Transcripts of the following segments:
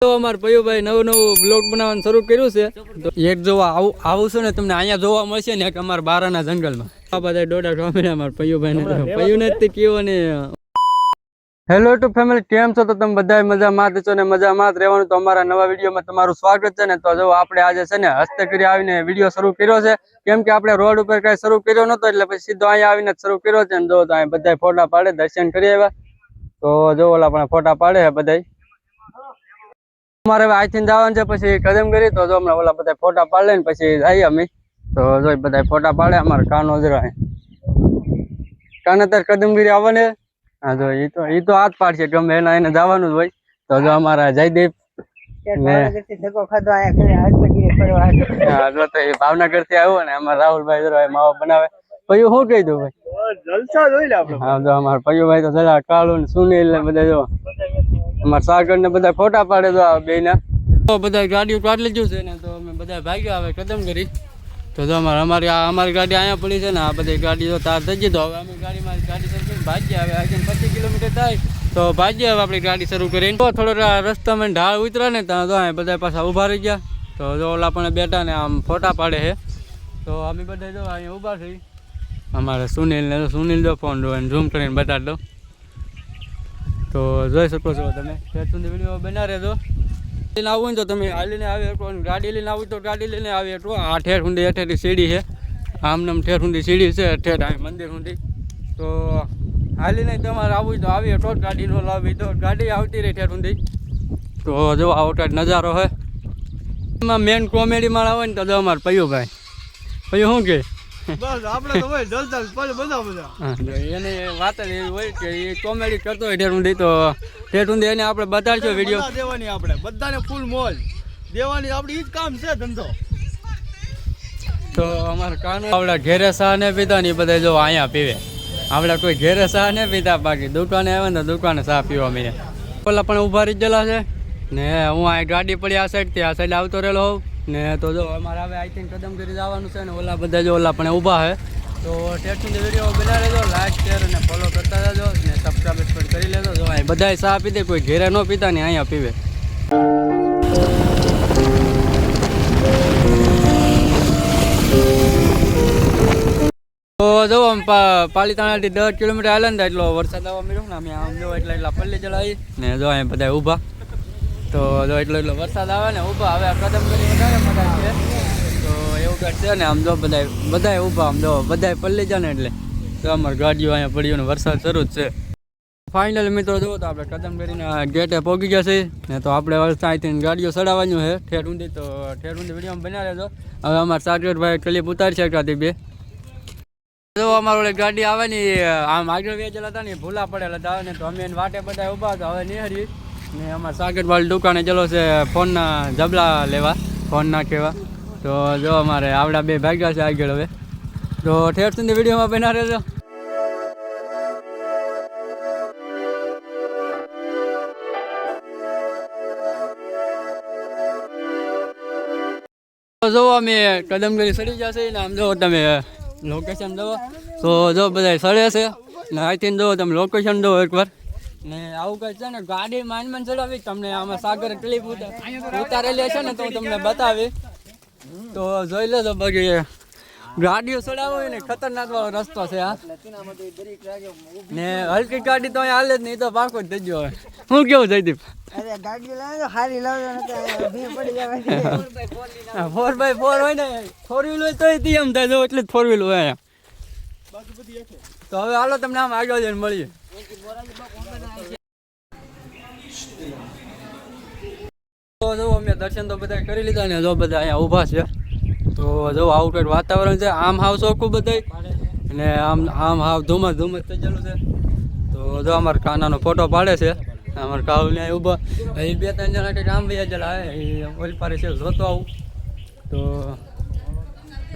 તો અમાર પયુભાઈ નવું બ્લોગ બનાવવાનું શરૂ કર્યું છે. તો એક જોવા આવું છું ને તમને અહીંયા જોવા મળશે ને એક અમારા બારાના જંગલમાં. આ બધા ડોડા ટોમેરા અમાર પયુભાઈ પયુને જ કેવો ને. હેલો ટુ ફેમિલી, કેમ છો? તો તમે બધા મજામાં છો ને મજામાં જ રહેવાનું. તો અમારા નવા વિડીયોમાં તમારું સ્વાગત છે ને. તો જો આપણે આજે છે ને હસ્તકરી આવીને વિડીયો શરૂ કર્યો છે, કેમ કે આપણે રોડ ઉપર કઈ શરૂ કર્યો નતો એટલે પછી સીધો અહીંયા આવીને શરૂ કર્યો છે. ને જો તો અહીં બધા ફોટા પાડે, દર્શન કરી આવ્યા. તો જો ઓલા પણ ફોટા પાડે છે બધા. અમારે અહીંથી જવાનું છે પછી કદમ કરી. તો જો હમણાં ઓલા બધા ફોટા પાડે ને પછી જઈએ અમે. તો જો બધા ફોટા પાડે. અમારે કાનો જરાય કાન અત્યારે કદમગીરી આવવાને. હા જો ઈ તો હાથ પાડશે ગમે એના એને જવાનું જ હોય. તો જો અમારા જયદીપ ભાવનગર થી આવ્યો ને અમારા રાહુલભાઈ જરા માવો બનાવે. પયું શું કહી દઉં ભાઈ? હા જો અમારા પયુભાઈ તો જરા કાળુ ને સુનીલ ને બધા જો અમારા સાગર ને બધા ફોટા પાડે. તો બે ના બધા ગાડીઓ કાઢી લીધું છે ને. તો અમે બધા ભાગ્યા હવે કદમ કરી. તો જો અમારી ગાડી અહીંયા પડી છે ને. આ બધી ગાડી તો તાર થઈ ગઈ. તો હવે અમે ગાડી શરૂ કરીને ભાગ્યા. હવે આજે 25 કિલોમીટર થાય તો ભાગ્યા હવે આપણી ગાડી શરૂ કરીને. તો થોડો રસ્તામાં ઢાળ ઉતરા ને ત્યાં તો બધા પાછા ઊભા રહી ગયા. તો જો ઓલા પણ બેઠા ને આમ ફોટા પાડે છે. તો અમે બધા જો અહીંયા ઊભા થઈ. અમારે સુનિલ જો ફોન ઝૂમ કરીને બતાડ દો. તો જોઈ શકો છો તમે. ત્યાં સુધી વિડીયો બના રહેજો. આવું ને તો તમે હાલીને આવી શકો. ગાડી લઈને આવું તો ગાડી લઈને આવી શકો. આ ઠેર ઊંડી હેઠેથી સીડી છે. આમ ઠેર ઊંડી સીડી છે ઠેર આ મંદિર ઊંડી. તો હાલીને તમારે આવવું તો આવી શકો. ગાડી ન લાવી તો ગાડી આવતી રહી ઠેર ઊંડી. તો જો આવો કાંઈક નજારો હોય. એમાં મેન કોમેડી માળ આવે ને તો જો અમારે પયુભાઈ શું કે બસ આપણે તો હોય એને વાત જ એવી હોય કે એ કોમેડી કરતો હોય ઠેર ઊંડી. તો ઠેર ઊંડી એને આપણે બતાડશો વિડીયો દેવાની. આપણે બધાને ફૂલ મોજ દેવાની આપણી ઈ જ કામ છે ધંધો. તો અમારે કાનો આવડા ઘેરે સા ને પીતા ને એ બધા જો અહીંયા પીવે. આવડા કોઈ ઘેરે સા ને પીતા, બાકી દુકાને આવે ને દુકાને સા પીવા મળે. પેલા પણ ઊભા રહી ગયેલા છે ને. હું આ ગાડી પડી આ સાઈડથી આ સાઈડ આવતો રહેલો હોઉં ને. તો જો અમારે હવે આઈ થિંક કદમ કરી જવાનું છે ને. ઓલા બધા જો ઓલા પણ ઊભા છે. તો ઠેર સુધી વિડીયો બનાવી લેજો, લાઈક શેર અને ફોલો કરતા રહેજો ને સબસ્ક્રાઈબ પણ કરી લેજો. જો અહીં બધા ચા પીતે, કોઈ ઘેરે ન પીતા ને અહીંયા પીવે. તો જો પાલીતાણાથી 10 કિલોમીટર હાલે ને એટલો વરસાદ આવવા મળ્યો ને. અમે આમ જો એટલા પલ્લી ચલાવી ને. જો અહીં બધા ઊભા. તો જો એટલો વરસાદ આવે ને ઊભા. હવે કદમ કરી વધારે મજા છે. તો એવું કાંઈક છે ને. આમ જો બધા ઊભા. આમ જો બધા પલ્લી જાય ને એટલે તો અમારી ગાડીઓ અહીંયા પડી ને વરસાદ શરૂ જ છે. ફાઇનલ મિત્રો જુઓ તો આપણે કદમ કરીને ગેટે પહોંચી ગયા છે ને. તો આપણે અહીંથી ગાડીઓ ચડાવવાનું છે ઠેર ઊંડી. તો ઠેર ઊંડી વિડીયોમાં બના રહેજો. હવે અમારા સાગરભાઈ ક્લિપ ઉતારી શકાતી બે. જો અમારો ઓલી ગાડી આવે ને આમ આગળ વેચેલા હતા ને ભૂલા પડેલા હતા ને. તો અમે એને વાટે બધા ઊભા હતા. હવે નિહારી ને અમારા સાગરવાળી દુકાને ચલો છે ફોનના જબલા લેવા, ફોન નાખેવા. તો જો અમારે આવડા બે ભાગ્યા છે આગળ. હવે તો ઠેર સુધી વિડીયોમાં બના રહેજો. જો અમે કદમગીરી સડી જશે ને. આમ જો તમે લોકેશન જુઓ તો જો બધા સડે છે ને. અહીંથી જુઓ તમે લોકેશન જુઓ એકવાર ને. આવું કંઈ છે ને ગાડી માન ચડાવી તમને આમાં સાગર ક્લિપ ઉતારેલી છે ને તો તમને બતાવી. તો જોઈ લેજો. બાકી ગાડીઓ ચડાવો હોય ને ખતરનાક વાળો રસ્તો છે આ ને. હલકી ગાડી તો અહીંયા હાલે જ નહીં તો પાકો જ થઈ ગયો. શું કેવું જયદીપ? 4x4 હોય ને. 4 વ્હીલ હોય તો એમ થાય એટલે જ 4 વ્હીલ હોય અહીંયા. તો હવે હાલો તમને આમ આગળ જઈને મળીએ. તો જો અમે દર્શન તો બધા કરી લીધા ને. જો બધા અહીંયા ઊભા છે. તો જો આવું કંઈક વાતાવરણ છે. આમ હાવ ચોખ્ખું બધા ને આમ હાવ ધુમ્મસ થઈ ગયેલું છે. તો જો અમારા કાનાનો ફોટો પાડે છે. અમારે કાળુ ને ઊભા. એ 2-3 જણા કંઈક આમ વયા ગયેલા એ ઓલ પારે છે જોતો આવું. તો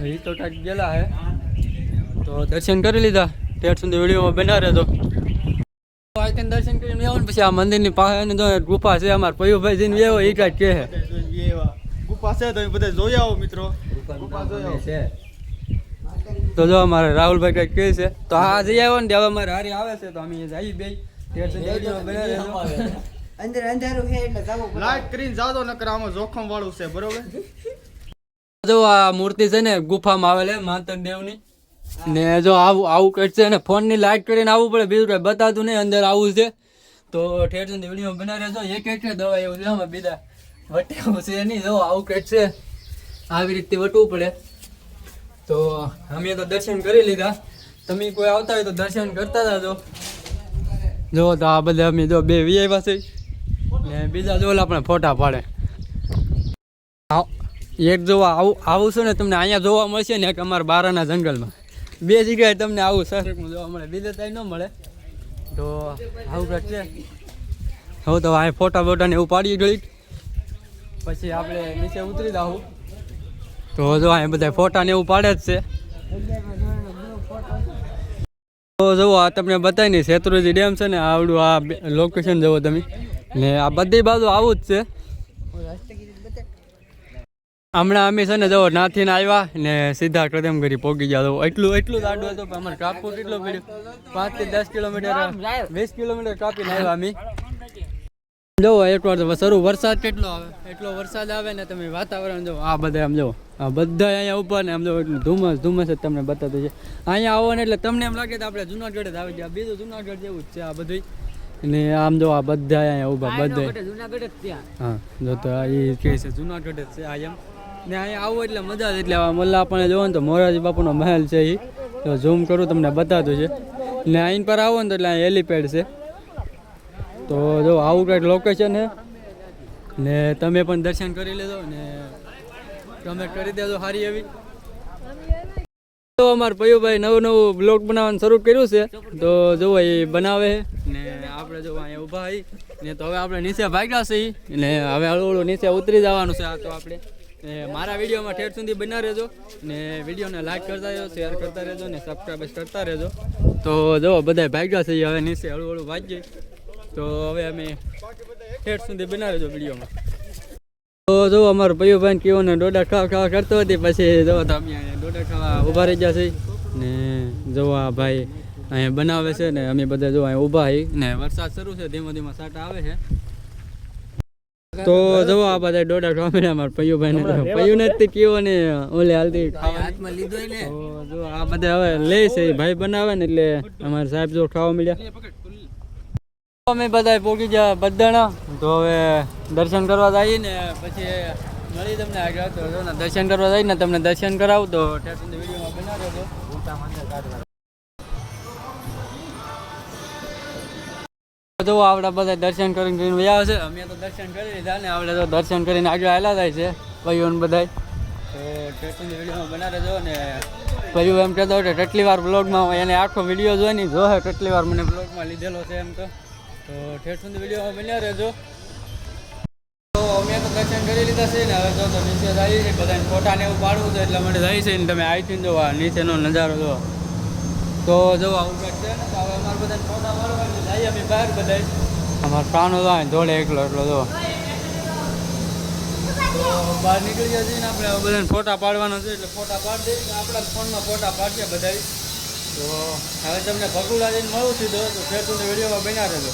એ તો કંઈક ગયેલા હે. તો દર્શન કરી લીધા. ઠેર સુધી વિડીયોમાં બના રહેજો. અહીંથી દર્શન કરીને આવો ને પછી આ મંદિરની પાસે જો ગુફા છે. અમારા પયુભાઈ જઈને એવો એ કાંઈક કહે ગુફા છે. તમે બધા જોઈ આવો મિત્રો. ગુફા જોઈ છે. તો જો અમારે રાહુલભાઈ કંઈક કહે છે. તો હા જઈ આવ્યો ને હવે અમારે હારી આવે છે. તો અમે જઈ બે ઠેર સુધી વિડીયો બના રહેજો. અંદર અંધારું છે એટલે જવું પડે. લાઈટ કરીને જાદો નકર આમાં જોખમ વાળું છે બરોબર. જો આ મૂર્તિ છે ને ગુફામાં આવેલી માતર દેવની ને જો આવું કરશે ને ફોન ની લાઈટ કરીને આવવું પડે, બીજું કઈ બતાતું નહીં. અંદર આવું છે તો ઠેર સુધી વિડીયો બનાવે જો એક દવા એવું છે આમાં બીજા વટેવું છે નહીં. જો આવું કંઈક છે, આવી રીતે વટવું પડે. તો અમે તો દર્શન કરી લીધા, તમે કોઈ આવતા હોય તો દર્શન કરતા જાજો. જો તો આ બધા અમે જો બે વીઆઈ છે ને બીજા જો આપણે ફોટા પાડે. એક જોવા આવું છે ને તમને અહીંયા જોવા મળશે ને એક અમારા બારાના જંગલમાં, બે જગ્યાએ તમને આવું સરખું જોવા મળે, બીજે ત્યાં ન મળે. તો આવું કંઈક છે. હવે તો આ ફોટા બોટાને એવું પાડીએ ઘડીક પછી આપણે નીચે ઉતરી જાઉં. તો જો અહીંયા બધા ફોટા ને એવું પાડે જ છે. તો જુઓ આ તમને બતાવીને શેત્રુંજી ડેમ છે ને આવડું આ લોકેશન જુઓ તમે ને આ બધી બાજુ આવું જ છે. હમણાં અમે છે ને જો નાથીને આવ્યા ને સીધા કદમગીરી પહોંચી ગયા. એટલું દાડું હતું પણ અમારે કાપવું કેટલો પડ્યું, 5 થી 10 કિલોમીટર 20 કિલોમીટર કાપીને આવ્યા અમે. જો એકવાર તો શરૂ વરસાદ કેટલો આવે, એટલો વરસાદ આવે ને તમે વાતાવરણ જો આ બધા આમ જો આ બધા અહીંયા ઉપર ને આમ જો એટલું ધુમ્મસ જ તમને બતાતું છે. અહીંયા આવો ને એટલે તમને એમ લાગે કે આપણે જુનાગઢ જ આવી ગયા, બીજું જુનાગઢ જેવું જ છે આ બધું. ને આમ જો આ બધા અહીંયા ઊભા બધા હા જો તો એ કહે છે જુનાગઢ જ છે આ એમ. ને અહીંયા આવું એટલે મજા જ એટલે મલ્લા આપણે જોવો ને તો મોરારજી બાપુનો મહેલ છે એ તો ઝૂમ કરું તમને બતાતું છે. ને અહીં પર આવો ને તો એટલે અહીંયા હેલીપેડ છે. તો જો આવું કંઈક લોકેશન છે ને તમે પણ દર્શન કરી લેજો ને કમેન્ટ કરી દેજો સારી એવી. તો અમારા પયુભાઈ નવું બ્લોગ બનાવવાનું શરૂ કર્યું છે તો જુઓ એ બનાવે ને આપણે જો અહીંયા ઊભા આવી ને તો હવે આપણે નીચે ભાગ્યા છીએ ને હવે હળવું નીચે ઉતરી જવાનું છે. આ તો આપણે મારા વિડીયોમાં ઠેર સુધી બના રહેજો ને વિડીયોને લાઈક કરતા રહેજો, શેર કરતા રહેજો ને સબસ્ક્રાઈબ કરતા રહેજો. તો જો બધા ભાગ્યા છે હવે નીચે હળવું વાગીએ તો હવે અમે ઠેર સુધી બના રહેજો વિડીયોમાં. તો જો અમારો પયુભાઈ કેવો ને ડોડા ખાવા કરતો હતી પછી જો તો અમે ડોડા ખાવા ઊભા રહી ગયા છે ને જો આ ભાઈ અહીંયા બનાવે છે ને અમે બધા જો અહીંયા ઊભા હી ને વરસાદ શરૂ છે, ધીમો સાટા આવે છે. તો જો આ બધા ડોડા ખાવા મળ્યા અમારા પયુભાઈ ને પયુને જ કેવો ને ઓલે હાલતી હાથમાં લીધો ને જો આ બધા હવે લે છે ભાઈ બનાવે ને એટલે અમારા સાહેબ જો ખાવા મળ્યા. અમે બધા પોગી ગયા બધાના તો હવે દર્શન કરવા જઈએ ને પછી મળી તમને આગળ. તો દર્શન કરવા જઈએ ને તમને દર્શન કરાવું તો વિડીયોમાં બનાવ્યો હતો. જો આપણે બધા દર્શન કરીને આવ્યા છે, અમે તો દર્શન કરી લીધા ને આપણે તો દર્શન કરીને આગળ આવેલા જાય છે ભાઈઓને બધા. તો ટેસ્ટની વિડીયોમાં બનાવી દેજો ને ભાઈઓ એમ કહેતો કે કેટલી વાર બ્લોગમાં એને આખો વિડીયો જોઈ નહીં જોહે કેટલી વાર મને બ્લોગમાં લીધેલો છે એમ. તો ઠેર સુધી વિડીયોમાં બન્યા રહેજો. તો અમે તો દર્શન કરી લીધા છે ને હવે જો તો નીચે જાય છે બધાને ફોટાને એવું પાડવું છે એટલા માટે જાય છે ને તમે અહીંથી જોવા નીચેનો નજારો જો. તો જો આવું કંઈક છે ને તો હવે અમારે બધાને ફોટા પાડવા જઈએ અમે બહાર બધા. અમારો પ્રાણો જાય જોડે એકલો એટલો જો. તો બહાર નીકળી ગયા છીએ ને આપણે બધાને ફોટા પાડવાનો છે એટલે ફોટા પાડી દઈએ આપણા ફોનમાં ફોટા પાડીએ બધા. તો હવે તમને ભગુડા જઈને મળું સીધો તો ઠેર સુધી વિડીયોમાં બન્યા રહેજો.